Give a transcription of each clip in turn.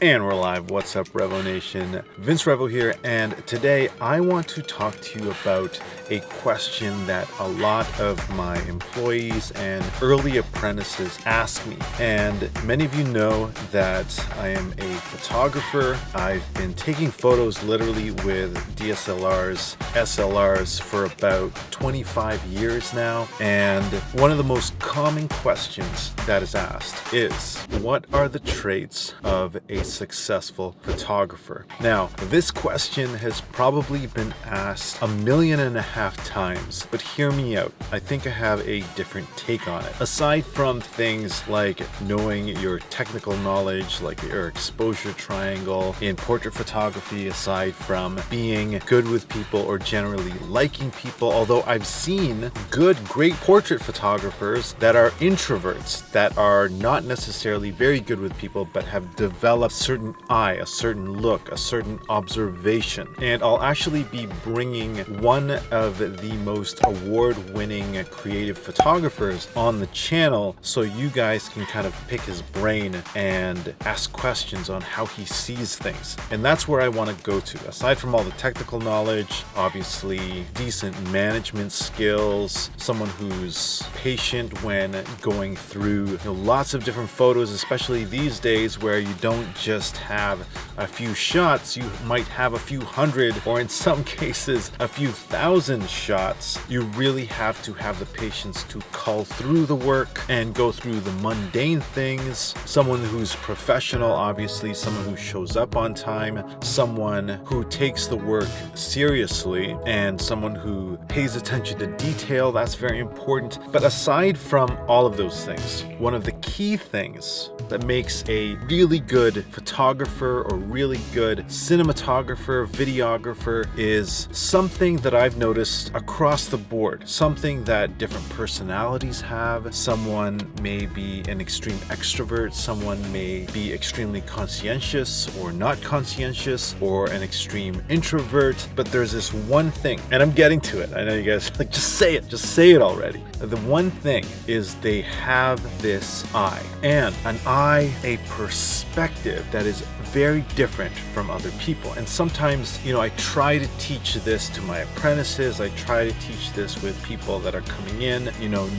And we're live. What's up, Revo Nation? Vince Revo here, and today I want to talk to you about a question that a lot of my employees and early apprentices ask me. And many of you know that I am a photographer. I've been taking photos literally with DSLRs, SLRs for about 25 years now. And one of the most common questions that is asked is, what are the traits of a successful photographer? Now, this question has probably been asked 1.5 million times, but hear me out. I think I have a different take on it. Aside from things like knowing your technical knowledge, like your exposure triangle in portrait photography, aside from being good with people or generally liking people, although I've seen great portrait photographers that are introverts, that are not necessarily very good with people, but have developed a certain eye, a certain look, a certain observation. And I'll actually be bringing one of the most award-winning creative photographers on the channel so you guys can kind of pick his brain and ask questions on how he sees things. And that's where I want to go to. Aside from all the technical knowledge, obviously decent management skills, someone who's patient when going through lots of different photos, especially these days where you don't just have a few shots, you might have a few hundred, or in some cases a few thousand shots. You really have to have the patience to cull through the work and go through the mundane things. Someone who's professional, obviously, someone who shows up on time, someone who takes the work seriously, and someone who pays attention to detail. That's very important. But aside from all of those things, one of the key things that makes a really good photographer or really good cinematographer, videographer is something that I've noticed across the board, something that different personalities have. Someone may be an extreme extrovert, someone may be extremely conscientious or not conscientious, or an extreme introvert, but there's this one thing, and I'm getting to it. I know you guys like, just say it already. The one thing is they have this eye, and an eye, a perspective that is very different from other people. And sometimes, I try to teach this to my apprentices. I try to teach this with people that are coming in,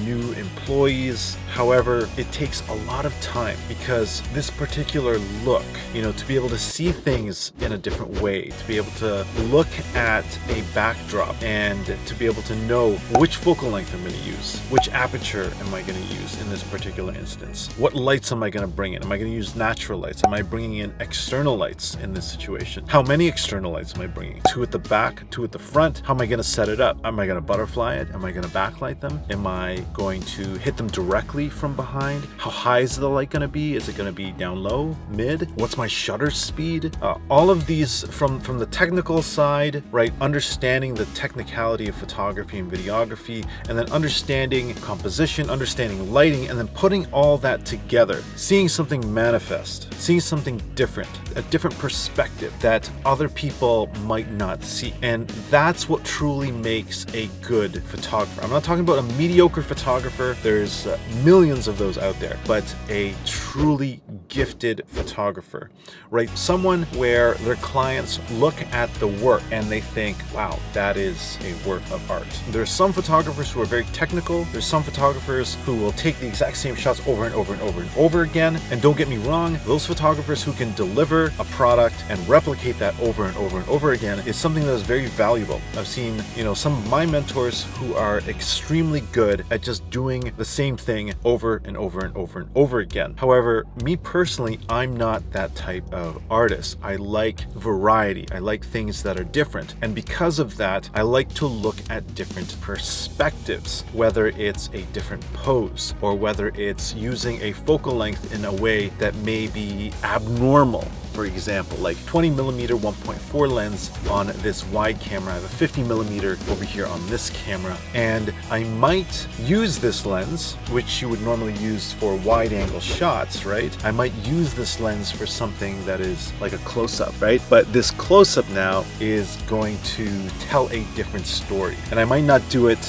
new employees. However, it takes a lot of time because this particular look, to be able to see things in a different way, to be able to look at a backdrop and to be able to know which focal length I'm going to use, which aperture am I going to use in this particular instance, what lights am I going to bring in? Am I going to use natural lights? Am I bringing in external lights in this situation? How many external lights am I bringing? 2 at the back, 2 at the front? How am I going to set it up? Am I going to butterfly it? Am I going to backlight them? Am I going to hit them directly from behind? How high is the light going to be? Is it going to be down low, mid? What's my shutter speed? All of these from the technical side, right? Understanding the technicality of photography and videography, and then understanding composition, understanding lighting, and then putting all that together, seeing something manifest, seeing something different, a different perspective that other people might not see. And that's what truly makes a good photographer. I'm not talking about a mediocre photographer. There's millions of those out there, but a truly gifted photographer, right? Someone where their clients look at the work and they think, wow, that is a work of art. There's some photographers who are very technical. There's some photographers who will take the exact same shots over and over and over and over again. And don't get me wrong, those photographers who can deliver a product and replicate that over and over and over again is something that is very valuable. I've seen, some of my mentors who are extremely good at just doing the same thing over and over and over and over again. However, me personally, I'm not that type of artist. I like variety. I like things that are different. And because of that, I like to look at different perspectives, whether it's a different pose or whether it's using a focal length in a way that may be abnormal. For example, like 20mm 1.4 lens on this wide camera. I have a 50mm over here on this camera, and I might use this lens, which you would normally use for wide angle shots, right? I might use this lens for something that is like a close-up, right? But this close-up now is going to tell a different story, and I might not do it,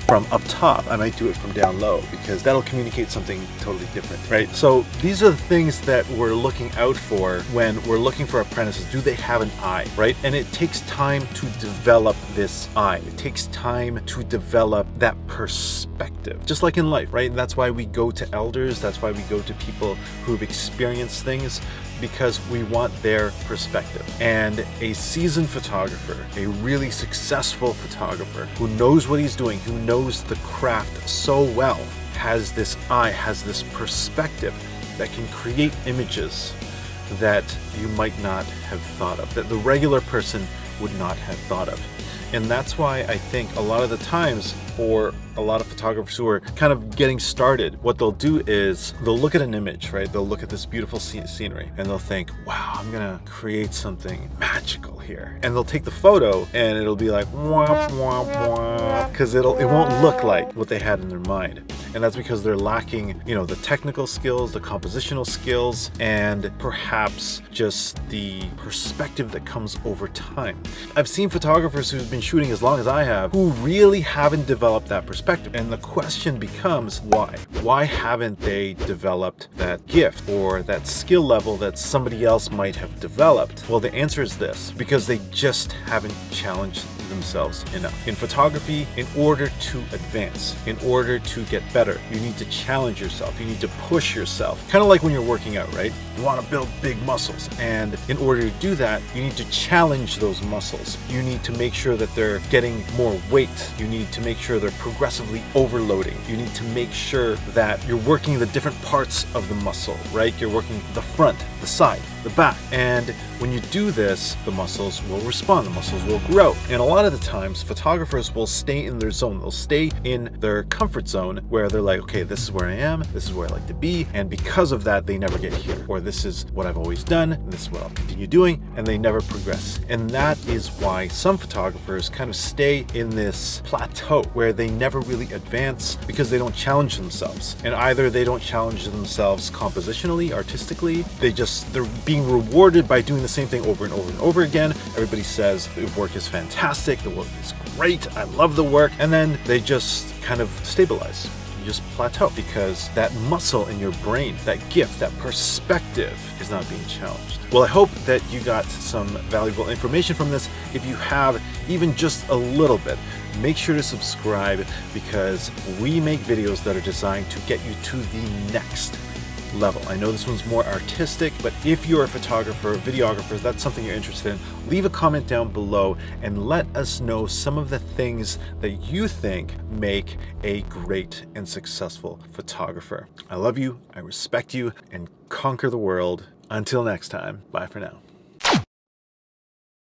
from up top. I might do it from down low because that'll communicate something totally different, right? So these are the things that we're looking out for for when we're looking for apprentices, do they have an eye, right? And it takes time to develop this eye. It takes time to develop that perspective, just like in life, right? And that's why we go to elders. That's why we go to people who've experienced things, because we want their perspective. And a seasoned photographer, a really successful photographer who knows what he's doing, who knows the craft so well, has this eye, has this perspective that can create images that you might not have thought of, that the regular person would not have thought of. And that's why I think a lot of the times for a lot of photographers who are kind of getting started, what they'll do is they'll look at an image, right? They'll look at this beautiful scenery and they'll think, wow, I'm gonna create something magical here. And they'll take the photo and it'll be like, womp, womp, womp, because it won't look like what they had in their mind. And that's because they're lacking, the technical skills, the compositional skills, and perhaps just the perspective that comes over time. I've seen photographers who've been shooting as long as I have who really haven't developed that perspective. And the question becomes, why? Why haven't they developed that gift or that skill level that somebody else might have developed? Well, the answer is this: because they just haven't challenged themselves enough. In photography, in order to advance, in order to get better, you need to challenge yourself. You need to push yourself. Kind of like when you're working out, right? You want to build big muscles. And in order to do that, you need to challenge those muscles. You need to make sure that they're getting more weight. You need to make sure they're progressively overloading. You need to make sure that you're working the different parts of the muscle, right? You're working the front, the side, the back. And when you do this, the muscles will respond, the muscles will grow. And a lot of the times, photographers will stay in their zone. They'll stay in their comfort zone where they're like, okay, this is where I am, this is where I like to be. And because of that, they never get here. Or this is what I've always done, and this is what I'll continue doing, and they never progress. And that is why some photographers kind of stay in this plateau where they never really advance, because they don't challenge themselves. And either they don't challenge themselves compositionally, artistically, they're being rewarded by doing the same thing over and over and over again. Everybody says the work is fantastic, the work is great, I love the work, and then they just kind of stabilize. You just plateau because that muscle in your brain, that gift, that perspective is not being challenged. Well, I hope that you got some valuable information from this. If you have even just a little bit, make sure to subscribe, because we make videos that are designed to get you to the next level. I know this one's more artistic, but if you're a photographer, videographer, that's something you're interested in, leave a comment down below and let us know some of the things that you think make a great and successful photographer. I love you, I respect you, and conquer the world. Until next time, bye for now.